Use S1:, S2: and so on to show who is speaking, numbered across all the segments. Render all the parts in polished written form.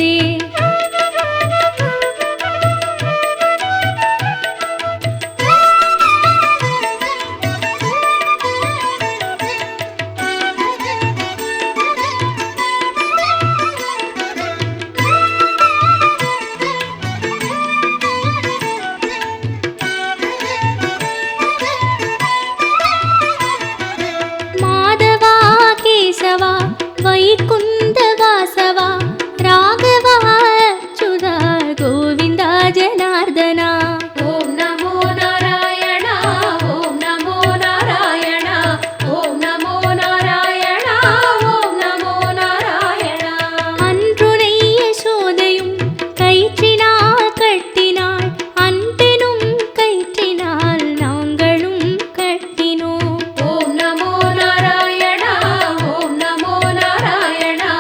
S1: மறந்ததே. வைகுந்த வாசவா ராகவா அச்சுதா கோவிந்தா ஜனார்தனா.
S2: ஓம் நமோ நாராயணா ஓம் நமோ நாராயணா ஓம் நமோ நாராயணா ஓம் நமோ நாராயணா.
S1: அன்றுனை யசோதையும் கயிற்றினால் கட்டினாள், அன்பெனும் கயிற்றினால் நாங்களும் கட்டினோம்.
S2: ஓம் நமோ நாராயணா ஓம் நமோ நாராயணா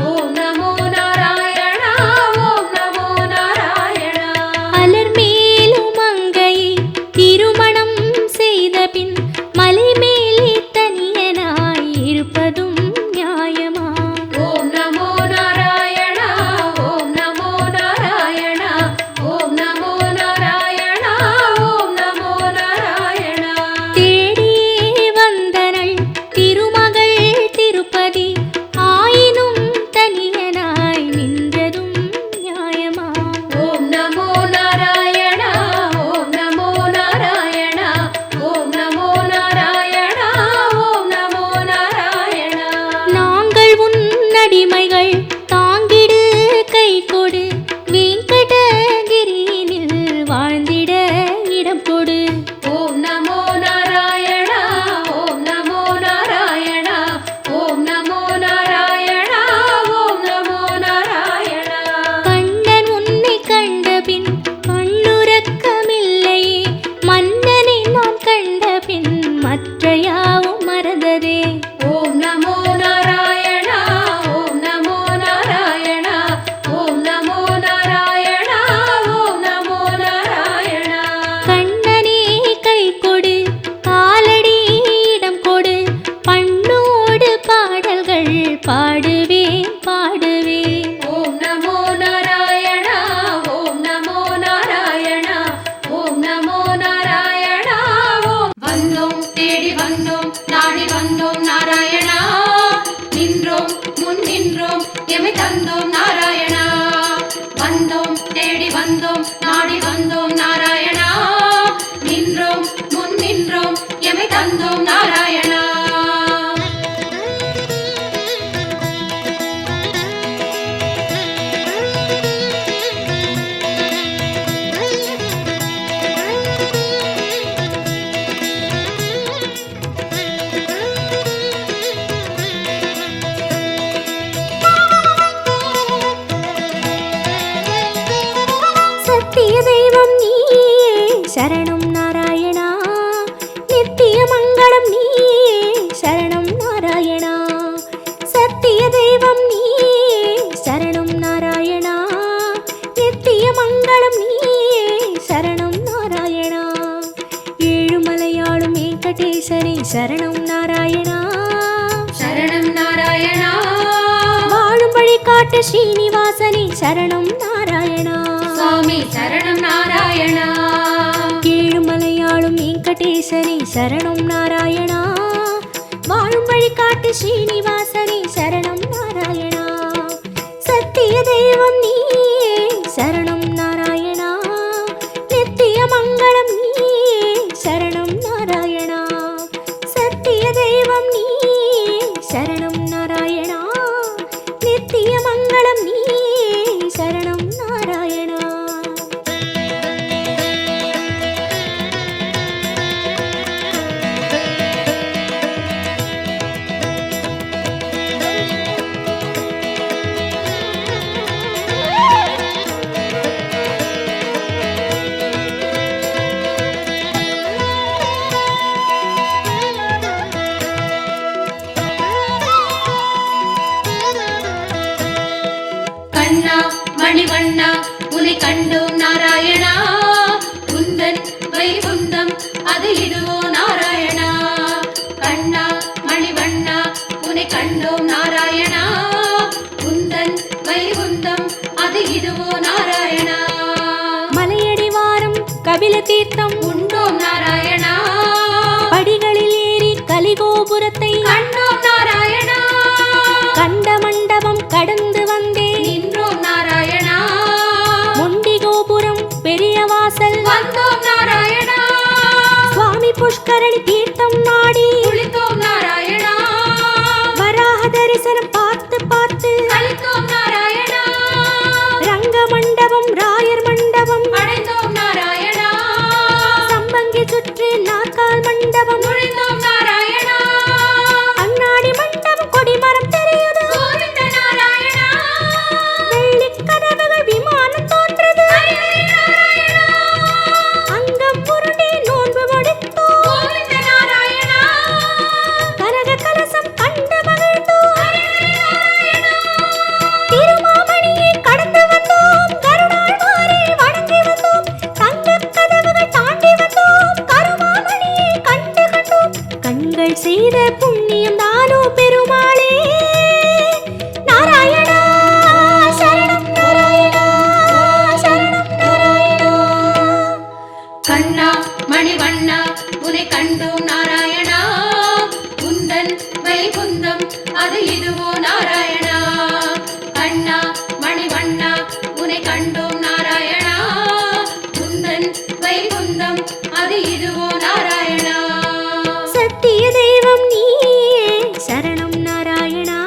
S2: ஓம் நமோ நாராயணா ஓம் நமோ நாராயணா.
S1: அலர்மேலும் மங்கையை திருமணம் செய்த பின் மலை மேலே தனியனாய் இருப்பதும் நியாயமா?
S2: ஓம் நமோ நாராயணா ஓம் நமோ நாராயணா ஓம் நமோ நாராயணா ஓம் நமோ நாராயணா.
S1: தேடியே வந்தனள் திருமகள் திருப்பதி, ஆயினும் தனியனாய் நின்றதும் நியாயமா?
S2: ஓம் நமோ நாராயணா ஓம் நமோ நாராயணா ஓம் நமோ நாராயணா ஓம் நமோ நாராயணா.
S1: நாங்கள் உன் அடிமைகள், தாங்கிடு கை கொடு, வெங்கடகிரியினில் வாழ்ந்திட இடம் கொடு.
S2: ஓம் நமோ நாராயணா ஓம் நமோ நாராயணா ஓம் நமோ நாராயணா ஓம் நமோ நாராயணா.
S1: கண்ணன் உன்னை கண்டபின் கண்ணுறக்கமில்லையே, மன்னனை நான் கண்டபின் மற்ற யாவும் மறந்ததே.
S2: ஓம் நமோ நாராயணா ஓம் நமோ நாராயணா ஓம் நமோ நாராயணா ஓம் நமோ நாராயணா.
S1: கண்ணனே கை கொடு, காலடி இடம் கொடு, பண்ணோடு பாடல்கள் பாடுவேன் பாடுவேன்.
S2: ஓம் நமோ நாராயணா ஓம் நமோ நாராயணா ஓம் நமோ நாராயணா ஓம். வந்தோம் தேடி வந்தோம் நாடி வந்தோம் நாராயணா, நின்றோம் முன் நின்றோம் எமை தந்தோம் நாராயணா. வந்தோம் தேடி வந்தோம் நாடி வந்தோம் நாராயணா, நின்றோம் முன் நின்றோம் எமை தந்தோம் நாராயணா.
S1: சத்திய தெய்வம் நீயே சரணம் நாராயணா, நித்திய மங்களம் நீயே சரணம் நாராயணா. சத்திய தெய்வம் நீயே சரணம் நாராயணா, நித்திய மங்களம் நீயே சரணம் நாராயணா. ஏழுமலையாளும் வெங்கடேசனே சரணம் நாராயணா.
S2: சரணம் நாராயணா
S1: வாழும் வழி காட்டு ஸ்ரீனிவாசனே சரணம் நாராயணா.
S2: சுவாமி சரணம் நாராயணா.
S1: ஏழுமலையாளும் வெங்கடேசனே சரணம் நாராயணா. வாழும் வழி காட்டு ஸ்ரீனிவாசனே சரணம் நாராயணா. சத்திய தெய்வம் நீயே சரணம் நாராயணா, நித்திய மங்களம் நீயே சரணம் நாராயணா. சத்திய தெய்வம் நீயே சரணம் நாராயணா, நித்திய மங்களம் நீயே சரணம் நாராயணா.
S2: கண்ணா மணிவண்ணா உன்னை கண்டோம் நாராயணா, குந்தன் வைகுந்தம் அது இதுவோ நாராயணா. கண்ணா மணிவண்ணா உன்னை கண்டோம் நாராயணா, குந்தன் வைகுந்தம்
S1: தைல தீர்த்தம்
S2: உண்டோம் நாராயணா
S1: படிகளில் ஏறி கலிகோபுரத்தை
S2: கண்டோம் நாராயணா
S1: கண்ட மண்டபம் கடந்து வந்தேன்
S2: நின்றோம் நாராயணா
S1: முண்டி கோபுரம் பெரிய வாசல்
S2: வந்தோம் நாராயணா
S1: சுவாமி புஷ்கரணி தீர்த்தம் நாடி
S2: குளித்தோம் நாராயணா
S1: வராக தரிசனம் பார்த்து பார்த்து
S2: கழித்தோம் நாராயணா
S1: ரங்க மண்டபம் ராயர் மண்டபம்
S2: அடைந்தோம் நாராயணா
S1: சம்பங்கி சுற்றி நாற்கால் மண்டபம்
S2: நுழைந்தோம் நாராயணா
S1: கண்ணாடி மண்டபம் கொடிமரம் தெரியுது
S2: கோவிந்த நாராயணா
S1: வெள்ளி கதவுகள் விமானம் தோன்றது அங்கம் புரண்டி நோன்பு முடித்தோம்
S2: கோவிந்த நாராயணா
S1: கனக கலசம் கண்டு மகிழ்ந்தோம் திருமாமணியை கடந்து வந்தோம் கருணாழ்வாரை வணங்கி வந்தோம் தங்கக் கதவுகள் தாண்டி வந்தோம் கருமாமணியை கண்டு கண்டோம் கண்கள் செய்த புண்ணியம் தானோ பெருமாளே நாராயணா சரணம் நாராயணா சரணம் நாராயணா
S2: கண்ணா மணிவண்ணா உனை கண்டோம் நாராயணா உந்தன் வைகுந்தம் அது இதுவோ நாராயணா கண்ணா மணிவண்ணா உனை கண்டோம் நாராயணா உந்தன் வைகுந்தம் அது இதுவோ நாராயணா
S1: சத்திய தெய்வம் நீயே சரணம் நாராயணா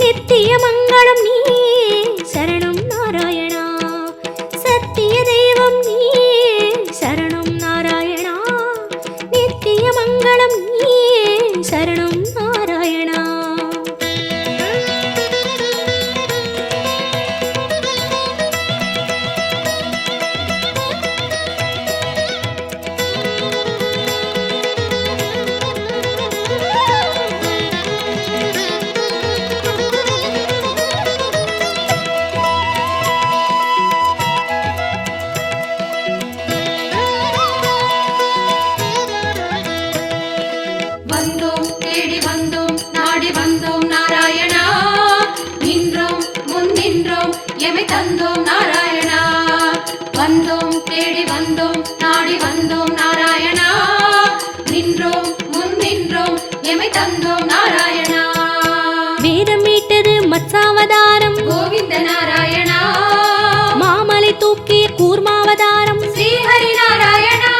S1: நித்திய மங்களம் நீயே சரணம் நாராயணா சத்திய தெய்வம் நீயே சரணம் நாராயணா நித்திய மங்களம் நீயே சரணம் நாராயணா
S2: வந்தோம் தேடி வந்தோம் நாடி வந்தோம் நாராயணா நின்றோம் முன் நின்றோம் எமை தந்தோம் நாராயணா வந்தோம் தேடி வந்தோம் நாடி வந்தோம் நாராயணா நின்றோம் முன் நின்றோம் எமை தந்தோம் நாராயணா
S1: வேதம் மீட்டது மத்சாவதாரம்
S2: கோவிந்த நாராயணா
S1: மாமலை தூக்கிய கூர்மாவதாரம்
S2: ஸ்ரீஹரி நாராயணா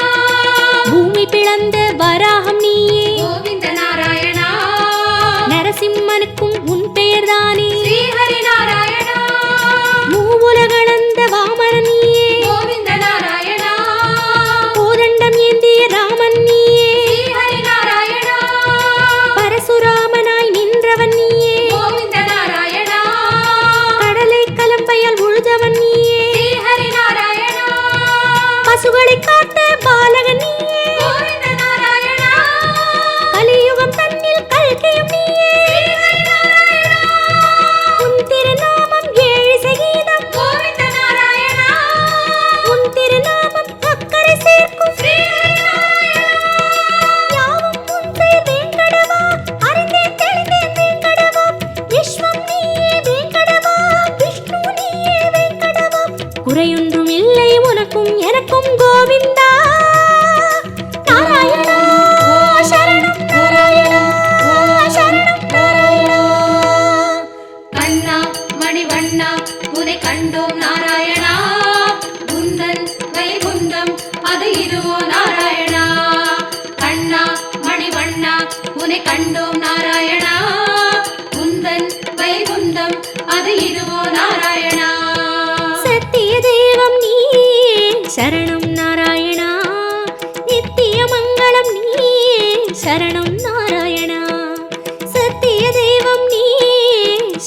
S1: பூமி பிளந்த வராகம் நீயே
S2: கோவிந்த நாராயணா
S1: நரசிம்மனுக்கும் உன் பெயர்தானே
S2: ஸ்ரீஹரி நாராயணா
S1: மூவுலகளந்த வாமன நீயே
S2: கோவிந்த நாராயணா
S1: கோதண்டம் ஏந்திய ராமன் நீயே
S2: ஸ்ரீஹரி நாராயணா
S1: பரசுராமனாய் நின்றவன் நீயே
S2: கோவிந்த நாராயணா
S1: கடலை கலம்பையால் உழுதவன் நீயே
S2: ஸ்ரீஹரி நாராயணா
S1: பசுகளை காத்த பாலகன் நீயே
S2: கோவிந்த நாராயணா
S1: கலியுகம் தன்னில் கல்கியும் நீயே உன் திருநாமம் ஏழு சகீதம்
S2: கோவிந்த நாராயணா
S1: உன் திருநாமம் அக்கறை சேர்க்கும்
S2: ஸ்ரீஹரி நாராயணா
S1: யாவும் உன் செயல் வேங்கடவா அறிந்தேன் தெளிந்தேன் வேங்கடவா விஸ்வம் நீயே வேங்கடவா விஷ்ணு நீயே வேங்கடவா குறையொன்றும் இல்லை உனக்கும் எனக்கும் கோவிந்தா நாராயணா சரணம் நாராயணா சரணம் நாராயணா
S2: கண்ணா மணிவண்ணா உனை கண்டோம் நாராயணா உந்தன் வைகுந்தம் அது இதுவோ நாராயணா கண்ணா மணிவண்ணா உனை கண்டோம் நாராயணா உந்தன் வைகுந்தம் அது இதுவோ நாராயணா
S1: சத்திய தெய்வம் நீயே சரணம் நாராயணா நித்திய மங்களம் நீயே சரணம் நாராயணா சத்திய தெய்வம் நீயே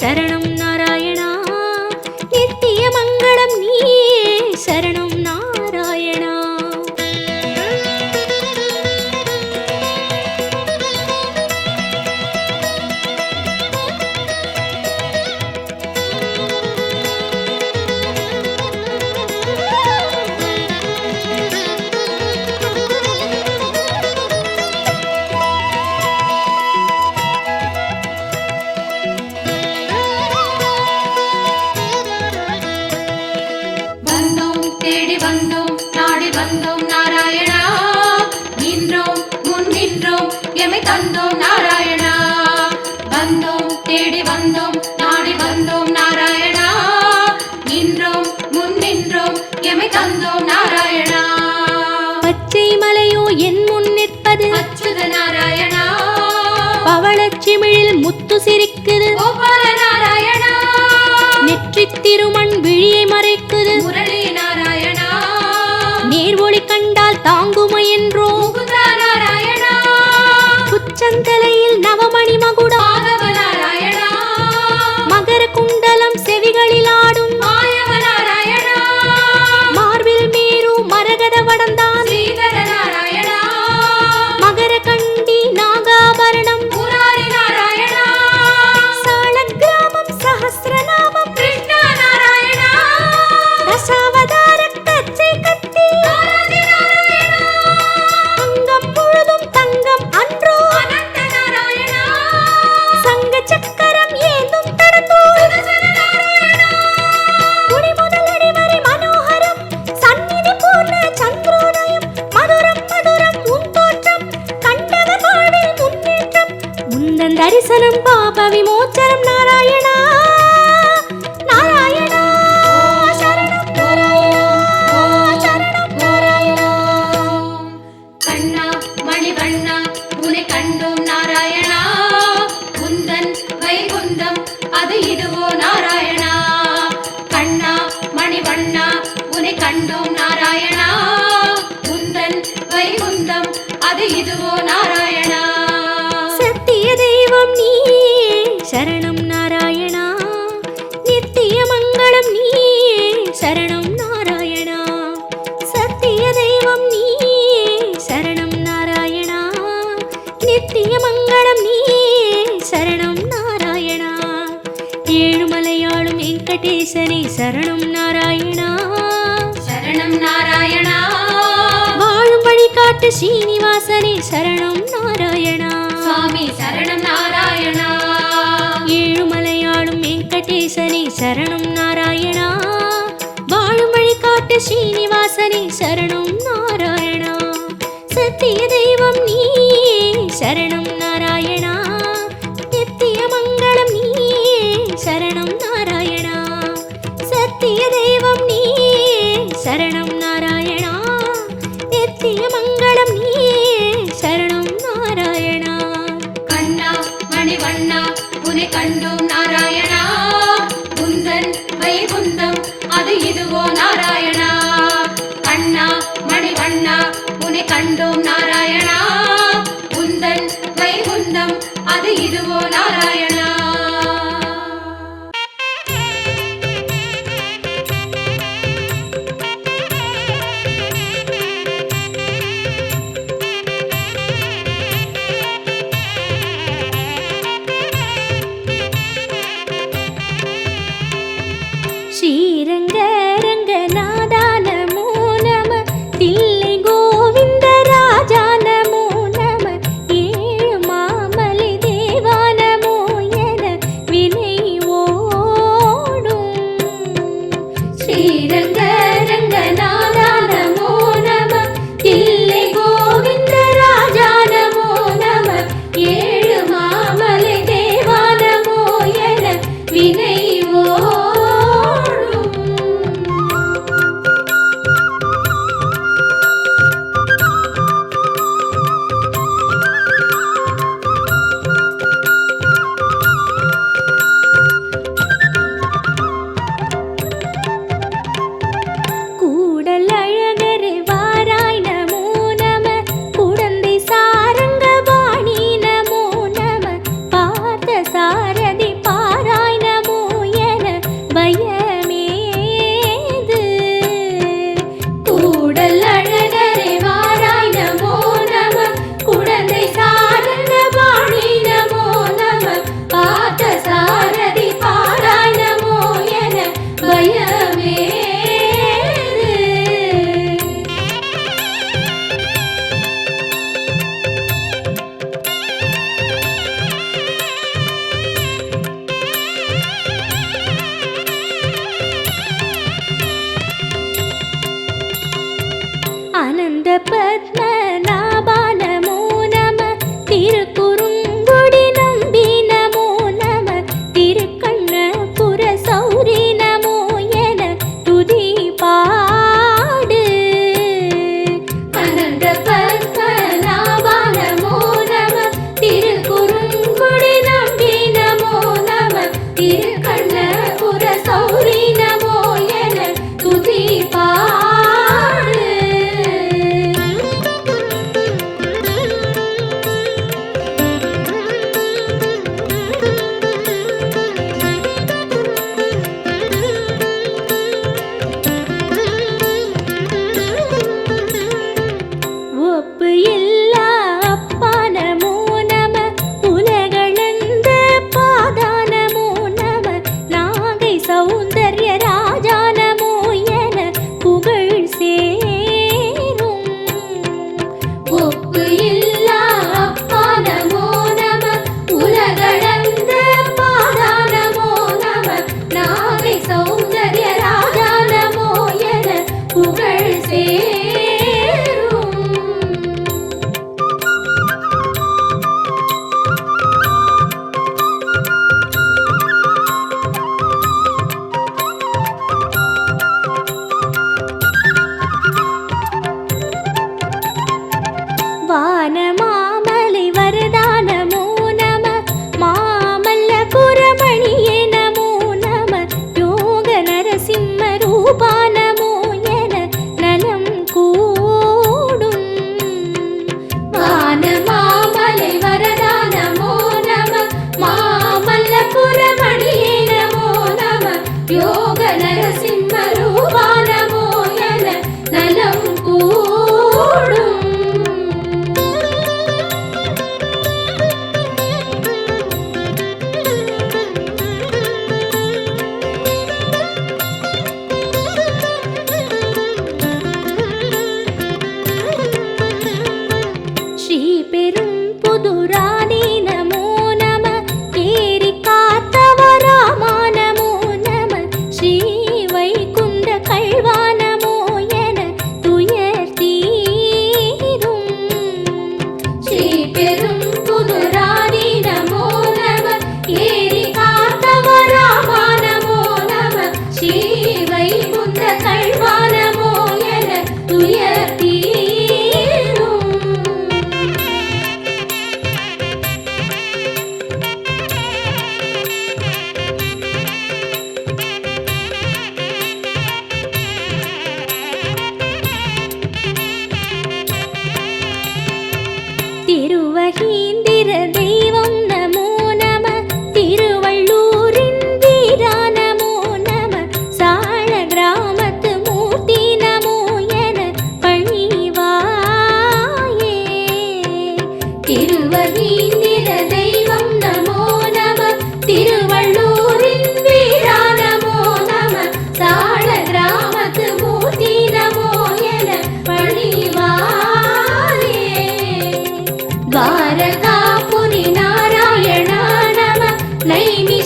S1: சரணம் நாராயணா நித்திய மங்களம் நீயே சரணம் நாராயணா
S2: கண்டோம் நாடி வந்தோம் நாராயணா நின்றோம் முன் நின்றோம் எமை தந்தோம் நாராயணா
S1: பச்சை மலையோ என் முன் நிற்பது
S2: அச்சுத நாராயணா
S1: பவளச்சிமிழில் முத்து சிரிக்குது
S2: கோபால நாராயணா
S1: நெற்றி திருமண் விழியை மறைக்குது
S2: முரளி நாராயணா
S1: நேர்வொளி கண்டால் தாங்குமா என்றோ
S2: முகுந்தா நாராயணா
S1: உச்சந்தலையில் நவமணி மகுடம்
S2: மாதவ நாராயணா
S1: மகர குண்டலம் செவிகளில் ஆடும்
S2: மாயவ நாராயணா
S1: மார்பில் மேரு மரகத வடந்தான்
S2: ஸ்ரீதர நாராயணா
S1: மகர கண்டி நாகாபரணம்
S2: முராரி நாராயணா
S1: சாளக்கிராமம் சஹஸ்ரநாமம்
S2: கிருஷ்ணா நாராயணா
S1: தசாவதார கச்சை கத்தி
S2: ஆராதி நாராயணா
S1: அங்கம் முழுதும் தங்கம் அன்றோ
S2: அனந்த நாராயணா
S1: சங்க சக்கரம் ஏந்தும் தடந்தோ
S2: சுதர்சன நாராயணா
S1: குடி முதலடி வரை மனோகரம் சந்நிதி பூர்ண சந்திரோதயம் மதுரம் மதுரம் உன் தோற்றம் கண்டவர் வாழ்வில் முன்னேற்றம் முந்தன் தரிசனம் பாப விமோச்சனம் நாராயணா நாராயணா சரணம் சரணம்
S2: கண்ணா மணிவண்ணா உனை கண்டோம் நாராயணா குந்தன் வைகுந்தம் அது இதுவோ நாராயணா கண்ணா மணிவண்ணா உனை கண்டோம் நாராயணா குந்தன் வைகுந்தம் அது இதுவோ நாராயணா
S1: சத்திய தெய்வம் நீ சரணம் நாராயணா நித்திய மங்களம் நீ சரணம் நாராயணா சத்திய தெய்வம் நீ சரணம் நாராயணா நித்திய மங்களம் நீ சரணம் நாராயணா ஏழுமலையாளும் வெங்கடேசனே சரணம் நாராயணா
S2: சரணம் நாராயணா
S1: வாழும் வழிகாட்டு ஸ்ரீனிவாசனே சரணம் நாராயணா
S2: சுவாமி சரணம் நாராயணா
S1: ஏழுமலையாளும் வெங்கடேசனே சரணம் நாராயணா வாழும் வழிகாட்டு ஸ்ரீனிவாசனே சரணம் நாராயணா சத்திய தெய்வம் நீ சரணம் நாராயணா நித்திய மங்களம் நீ சரணம் நாராயணா சத்திய தெய்வம் நீ சரணம் நாராயணா நித்திய மங்களம் நீ சரணம் நாராயணா
S2: கண்ணா மணிவண்ணா உனை கண்டோம் நாராயணா குந்தன் வைகுந்தம் அது இதுவோ நாராயணா கண்ணா மணிவண்ணா உனை கண்டோம் நாராயணா குந்தன் வைகுந்தம் அது இதுவோ நாராயணா
S1: ஸ்ரீரங்க ரங்கநாதா நமோ நம தில்லை கோவிந்த ராஜா நமோ நம ஏழு மாமலை தேவா நமோ என வினை ஓடும் ஸ்ரீரங்க ரங்கநாதா நமோ நம தில்லை கோவிந்த ராஜா நமோ நம ஏழு மாமலை தேவா நமோ என வினை ஓடும்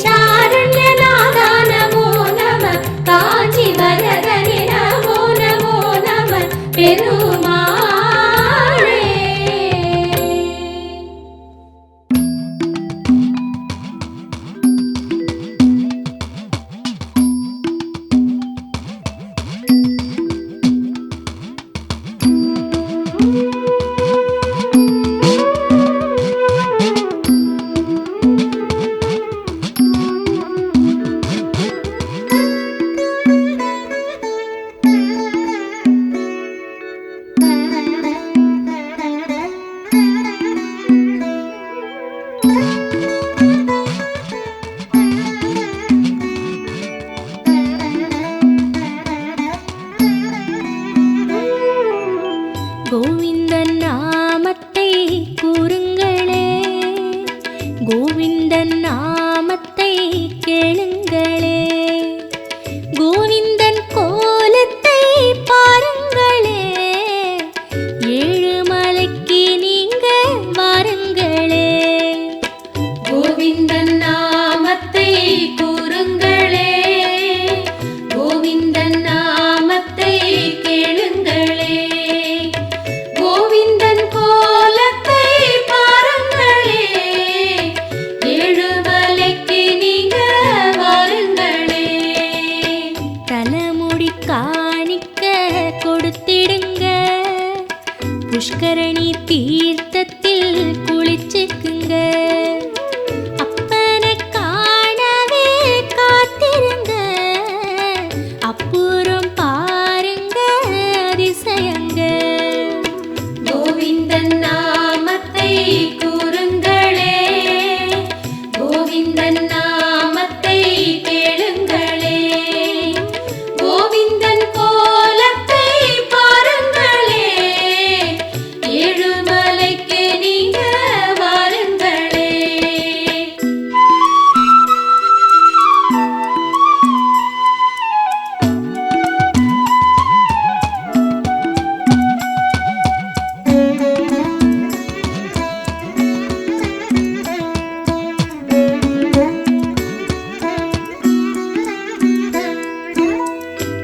S2: காஞ்சாரண்யநாதா நமோ நம காஞ்சி வரதனே நமோ நமோ நம பெருமாளே.
S1: கோவிந்தன் நாமத்தை கூறுங்களே, கோவிந்தன் நாமத்தை கேளுங்களே, கோவிந்தன் கோலத்தை பாருங்களே, ஏழுமலைக்கு நீங்க வாருங்களே.
S2: கோவிந்தன் நாமத்தை கூறுங்களே, கோவிந்தன் நாமத்தை கேளுங்களே, கோவிந்தன் கோலத்தை பாருங்களே, ஏழுமலைக்கு நீங்க வாருங்களே.
S1: தலைமுடி காணிக்க கொடுத்திடுங்க, புஷ்கரணி தீர்த்தத்தில் குளிச்சுக்குங்க, அப்பனை காணவே காத்திருங்க, அப்புறம் பாருங்க அதிசயங்க.
S2: கோவிந்தன் நாமத்தை கூறுங்களே, கோவிந்தன் நாமத்தை கேளுங்களே, கோவிந்தன் கோலத்தை பாருங்களே, ஏழுமலைக்கு நீங்க வாருங்களே.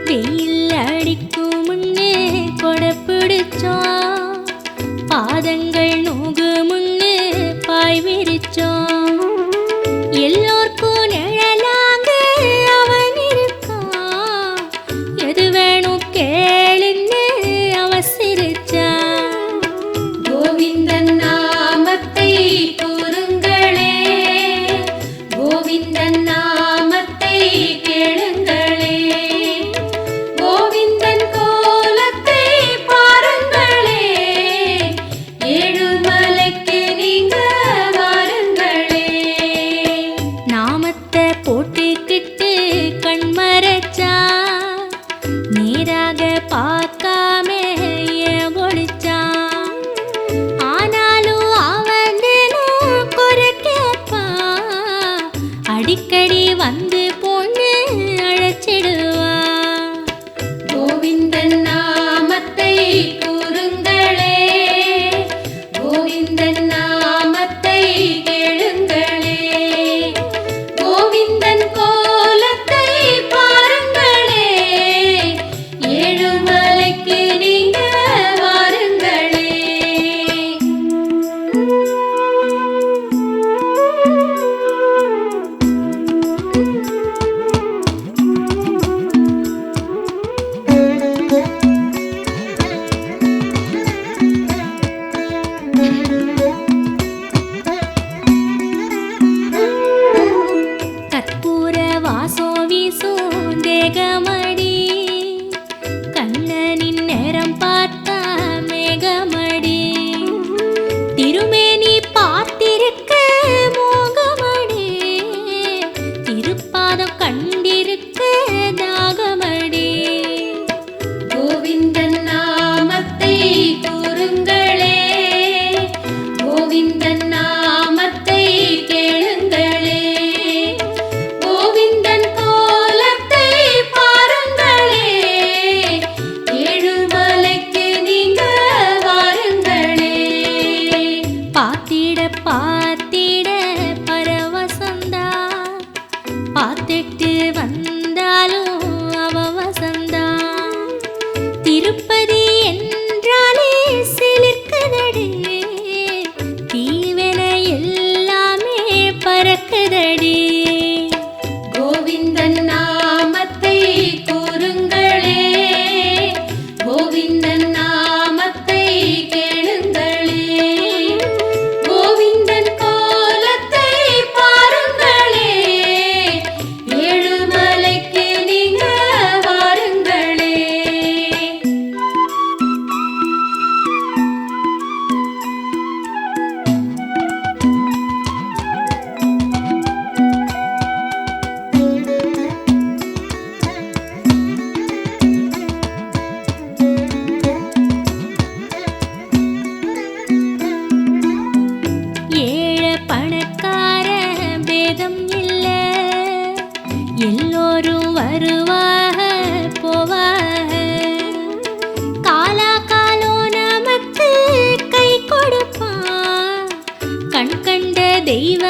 S1: வெயில் அடிக்கும் முன்னே கொடை பிடிச்சோம், பாதங்கள் நோகு முன்னே பாய் விரிச்சோம், எல்லோர்க்கும் நிழலாக அவன் இருக்கான், எது வேணும் கேளுன்னு அவன் சிரிச்சான்.
S2: கோவிந்தன் நாமத்தை கூறுங்களே, கோவிந்தன் நாமத்தை கேளுங்களே, கோவிந்தன் கோலத்தை பாருங்களே, ஏழுமலைக்கு நீங்க வாருங்களே.
S1: நாமத்தை போட்டுக்கிட்டு கண்மறைச்சா, நேராக பார்க்காம ஏன் ஒளிச்சான், ஆனாலும் அவன் தினம் குறை கேட்பான், அடிக்கடி வந்து பொண்ணு அழைச்சிடுவான்.
S2: கோவிந்தன் நாமத்தை கூறுங்களே, கோவிந்தன் நாமத்தை கேளுங்களே, கோவிந்தன் கோலத்தை பாருங்களே, ஏழுமலைக்கு நீங்க வாருங்களே.
S1: கற்பூர வாசம் வீசும் தேகமடி, கண்ணனின் நேரம் பார்த்தா மேகமடி, திருமேனி பார்த்திருக்க மோகமடி, திருப்பாதம் கண்டிருக்க தாகமடி.
S2: கோவிந்தன் நாமத்தை கூறுங்களே, கோவிந்தன் நாமத்தை கேளுங்களே, கோவிந்தன் கோலத்தை பாருங்களே, ஏழுமலைக்கு நீங்க வாருங்களே.
S1: பார்த்திட பார்த்திட பரவசந்தா, காத்துட்டு வந்தாலும் அவ வசந்தான். திருப்பதி என்றாலே சிலிர்க்குதடி, தீவென எல்லாமே பறக்குதடி.
S2: கோவிந்தன் நாமத்தை கூறுங்களே, கோவிந்தன் நாமத்தை கேளுங்களே, கோவிந்தன் கோலத்தை பாருங்களே, ஏழுமலைக்கு நீங்க வாருங்களே.
S1: ஏழை பணக்கார பேதம் இல்ல, எல்லோரும் வருவாக போவாக. காலா காலோ நமக்கு கை கொடுப்பான், கண் கண்ட தெய்வ